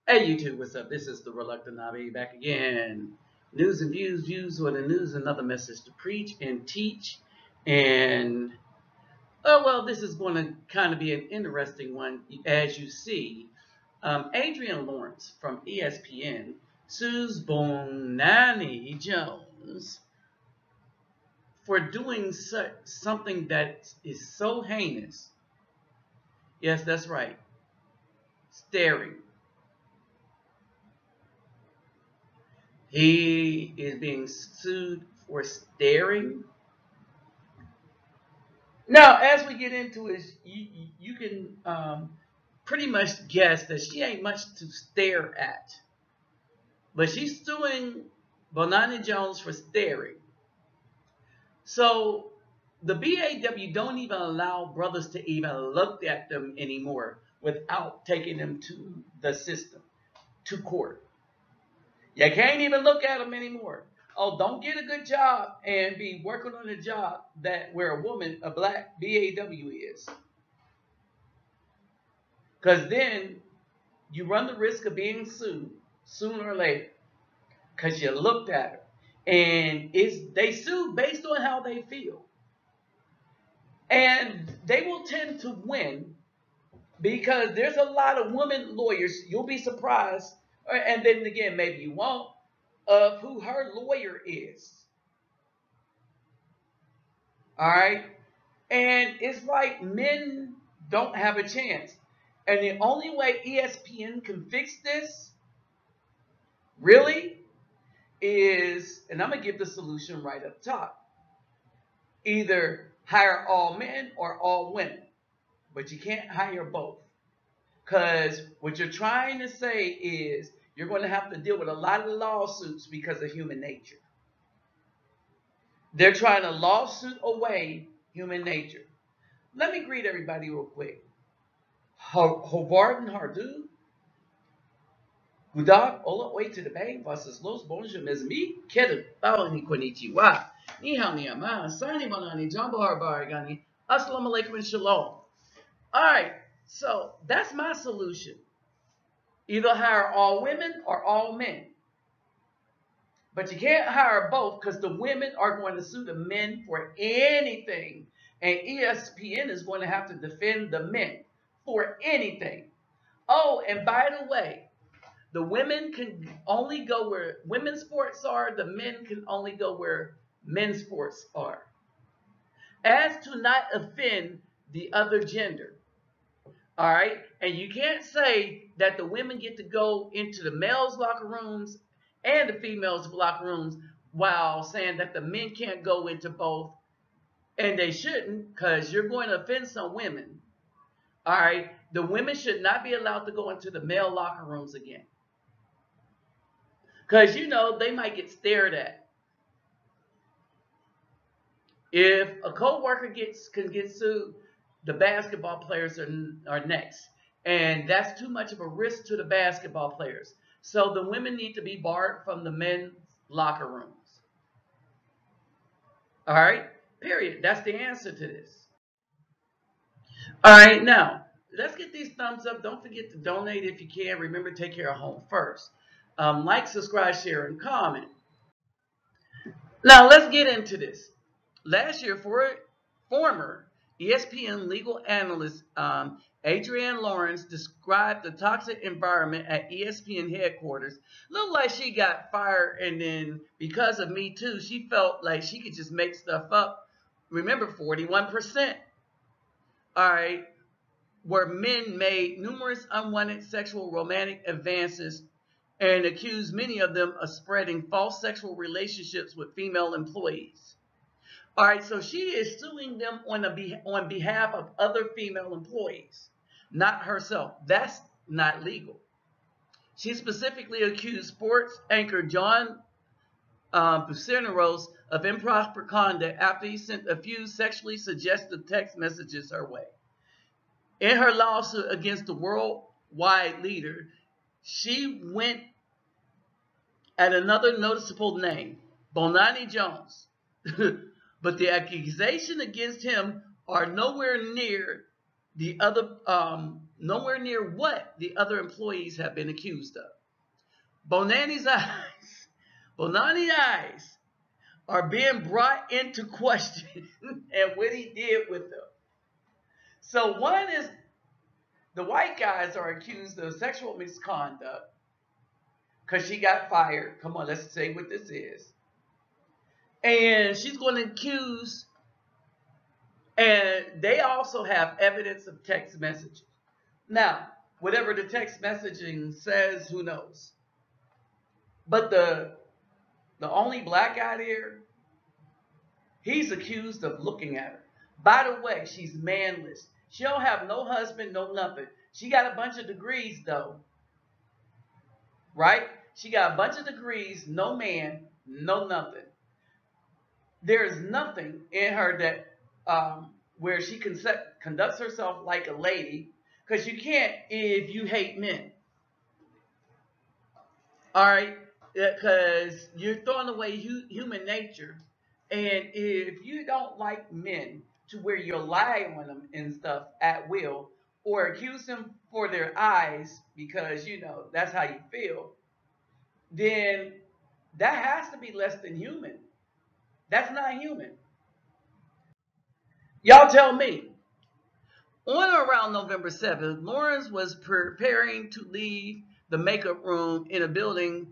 Hey YouTube, what's up? This is the Reluctant Nabi back again. News and views for the news, another message to preach and teach. And, oh, well, this is going to kind of be an interesting one. As you see, Adrienne Lawrence from ESPN sues Bonani Jones for doing something that is so heinous. Yes, that's right, staring. He is being sued for staring. Now, as we get into it, you can pretty much guess that she ain't much to stare at. But she's suing Bonani Jones for staring. So the BAW don't even allow brothers to even look at them anymore without taking them to the system, to court. You can't even look at them anymore. Oh, don't get a good job and be working on a job that where a woman, a black BAW is. Because then you run the risk of being sued sooner or later because you looked at her. And they sue based on how they feel. And they will tend to win because there's a lot of women lawyers. You'll be surprised. And then again, maybe you won't, of who her lawyer is. All right. And it's like men don't have a chance. And the only way ESPN can fix this, really, is, and I'm going to give the solution right up top. Either hire all men or all women. But you can't hire both. Because what you're trying to say is you're going to have to deal with a lot of lawsuits because of human nature. They're trying to lawsuit away human nature. Let me greet everybody real quick. Hobart and Hardu. Gudak, hola, way to the bank, versus Los Bonjour, mes amis. Kedu, bao ni konnichiwa. Ni hao ni ama, sani bonani, jambo harbar gani. Assalamu alaikum and shalom. All right, so that's my solution. Either hire all women or all men. But you can't hire both because the women are going to sue the men for anything. And ESPN is going to have to defend the men for anything. Oh, and by the way, the women can only go where women's sports are. The men can only go where men's sports are. As to not offend the other gender. All right. And you can't say that the women get to go into the males' locker rooms and the females' locker rooms while saying that the men can't go into both. And they shouldn't, because you're going to offend some women. All right. The women should not be allowed to go into the male locker rooms again. Because, you know, they might get stared at. If a co-worker can get sued, the basketball players are next. And that's too much of a risk to the basketball players. So the women need to be barred from the men's locker rooms. All right? Period. That's the answer to this. All right, now, let's get these thumbs up. Don't forget to donate if you can. Remember, take care of home first. Like, subscribe, share, and comment. Now, let's get into this. Last year, former ESPN legal analyst Adrienne Lawrence described the toxic environment at ESPN headquarters. Looked like she got fired, and then because of Me Too, she felt like she could just make stuff up. Remember, 41%. All right, where men made numerous unwanted sexual romantic advances and accused many of them of spreading false sexual relationships with female employees. All right, so she is suing them on behalf of other female employees, not herself. That's not legal. She specifically accused sports anchor John Buceneros of improper conduct after he sent a few sexually suggestive text messages her way. In her lawsuit against the worldwide leader, she went at another noticeable name, Bonani Jones. But the accusation against him are nowhere near the other nowhere near what the other employees have been accused of. Bonani's eyes, Bonani's eyes are being brought into question and what he did with them. So one is the white guys are accused of sexual misconduct because she got fired. Come on, let's say what this is. And she's going to accuse, and they also have evidence of text messages. Now, whatever the text messaging says, who knows? But the only black guy there, he's accused of looking at her. By the way, she's manless. She don't have no husband, no nothing. She got a bunch of degrees though, right? She got a bunch of degrees, no man, no nothing. There's nothing in her that where she conducts herself like a lady, because you can't if you hate men. All right, because you're throwing away human nature, and if you don't like men to where you lie on them and stuff at will, or accuse them for their eyes because you know that's how you feel, then that has to be less than human. That's not human. Y'all tell me. On or around November 7th, Lawrence was preparing to leave the makeup room in Building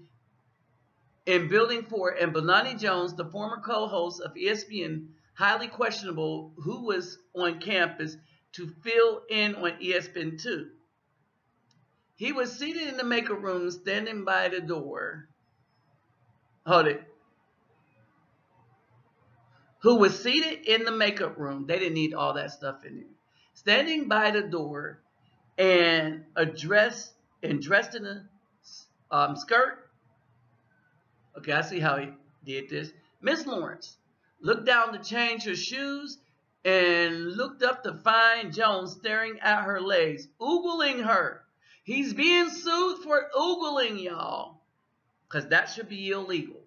4, and Bonani Jones, the former co-host of ESPN, highly questionable, who was on campus to fill in on ESPN2. He was seated in the makeup room, standing by the door. Hold it. Who was seated in the makeup room. They didn't need all that stuff in there. Standing by the door and dressed in a skirt. Okay, I see how he did this. Miss Lawrence looked down to change her shoes and looked up to find Jones staring at her legs, oogling her. He's being sued for oogling, y'all, because that should be illegal.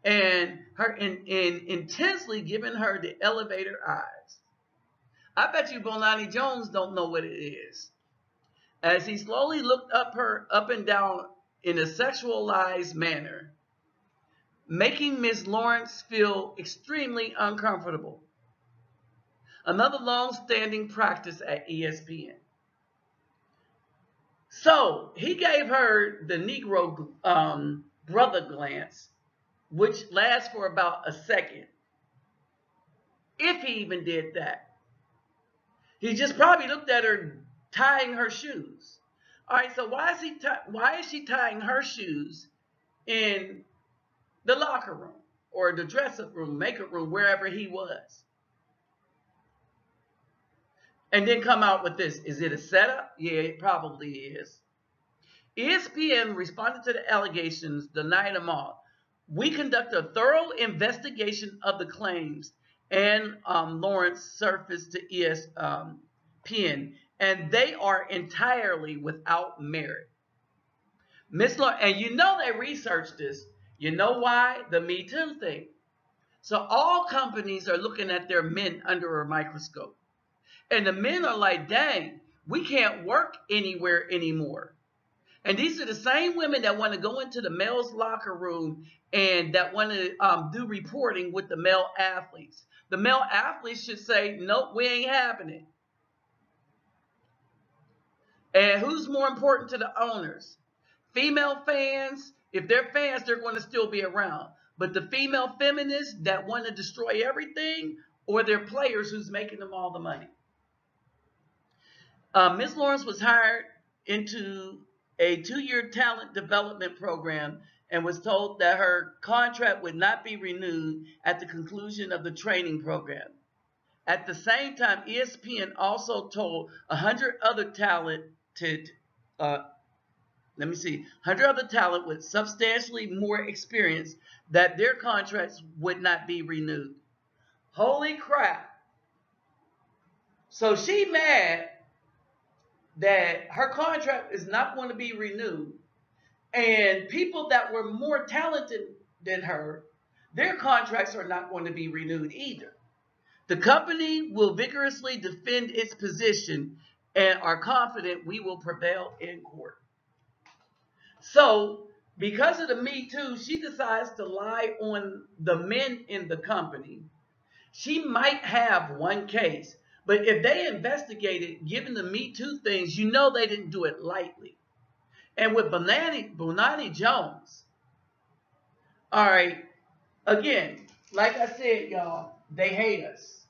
And her intensely giving her the elevator eyes. I bet you Bonani Jones don't know what it is. As he slowly looked up and down in a sexualized manner, making Miss Lawrence feel extremely uncomfortable. Another long-standing practice at ESPN. So he gave her the Negro brother glance, which lasts for about a second, if he even did that. He just probably looked at her tying her shoes. All right, so why is she tying her shoes in the locker room or the dress-up room, makeup room, wherever he was? And then come out with this. Is it a setup? Yeah, it probably is. ESPN responded to the allegations, denying them all. We conduct a thorough investigation of the claims, and Lawrence surfaced to ESPN, and they are entirely without merit. Miss Lawrence, and you know they researched this. You know why? The Me Too thing. So all companies are looking at their men under a microscope. And the men are like, dang, we can't work anywhere anymore. And these are the same women that want to go into the male's locker room and that want to do reporting with the male athletes. The male athletes should say, nope, we ain't happening. And who's more important to the owners? Female fans. If they're fans, they're going to still be around. But the female feminists that want to destroy everything, or their players who's making them all the money. Ms. Lawrence was hired into a 2-year talent development program and was told that her contract would not be renewed at the conclusion of the training program. At the same time, ESPN also told 100 other talented, 100 other talent with substantially more experience that their contracts would not be renewed. Holy crap. So she mad that her contract is not going to be renewed, and people that were more talented than her, their contracts are not going to be renewed either. The company will vigorously defend its position and are confident we will prevail in court. So, because of the Me Too, she decides to lie on the men in the company. She might have one case, but if they investigated, given the Me Too things, you know they didn't do it lightly. And with Bonani Jones, all right, again, like I said, y'all, they hate us.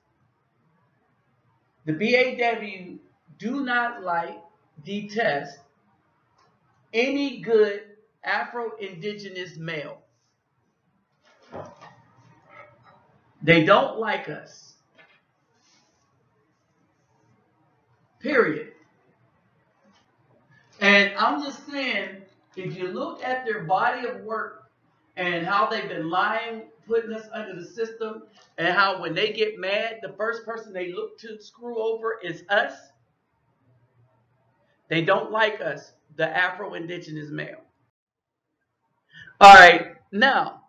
The BAW do not like, detest any good Afro-Indigenous male. They don't like us. Period. And I'm just saying, if you look at their body of work and how they've been lying, putting us under the system, and how when they get mad, the first person they look to screw over is us. They don't like us, the Afro-Indigenous male. All right, now,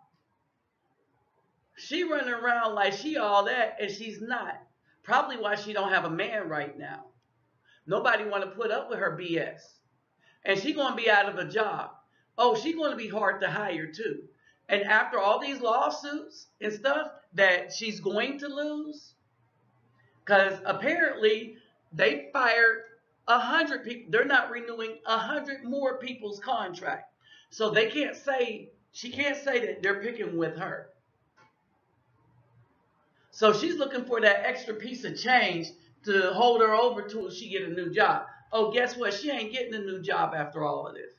she running around like she all that, and she's not. Probably why she don't have a man right now. Nobody want to put up with her BS. And she going to be out of a job. Oh, she going to be hard to hire too. And after all these lawsuits and stuff that she's going to lose, because apparently they fired 100 people. They're not renewing 100 more people's contract. So they can't say, she can't say that they're picking with her. So she's looking for that extra piece of change to hold her over till she get a new job. Oh, guess what? She ain't getting a new job after all of this.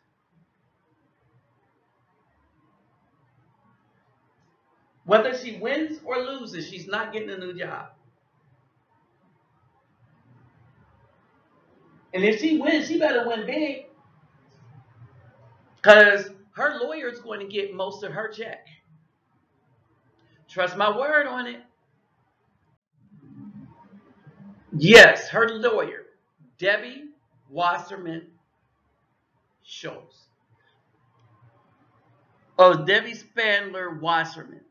Whether she wins or loses, she's not getting a new job. And if she wins, she better win big. Because her lawyer's going to get most of her check. Trust my word on it. Yes, her lawyer, Debbie Wasserman Schultz. Oh, Debbie Spandler Wasserman.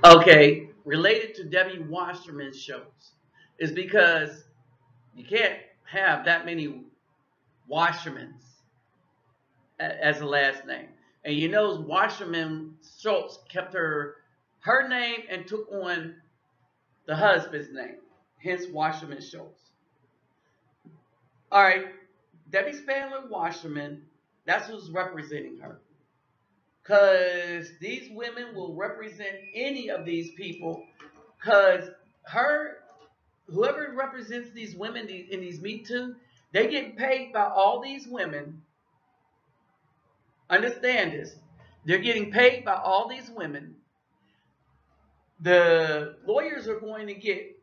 Okay, related to Debbie Wasserman Schultz is because you can't have that many Wassermans as a last name. And you know Wasserman Schultz kept her name and took on the husband's name, hence Wasserman Schultz. All right, Debbie Spandler Wasserman, that's who's representing her. Because these women will represent any of these people, because whoever represents these women in these Me Too, they get paid by all these women. Understand this. They're getting paid by all these women. The lawyers are going to get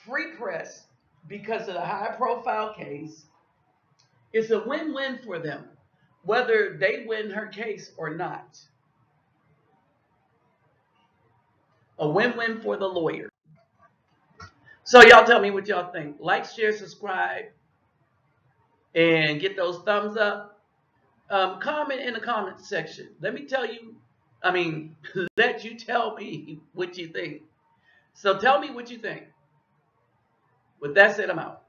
free press because of the high profile case. It's a win-win for them, whether they win her case or not. A win-win for the lawyer. So y'all tell me what y'all think. Like, share, subscribe, and get those thumbs up. Comment in the comment section. Let me tell you, let you tell me what you think. So tell me what you think. With that said, I'm out.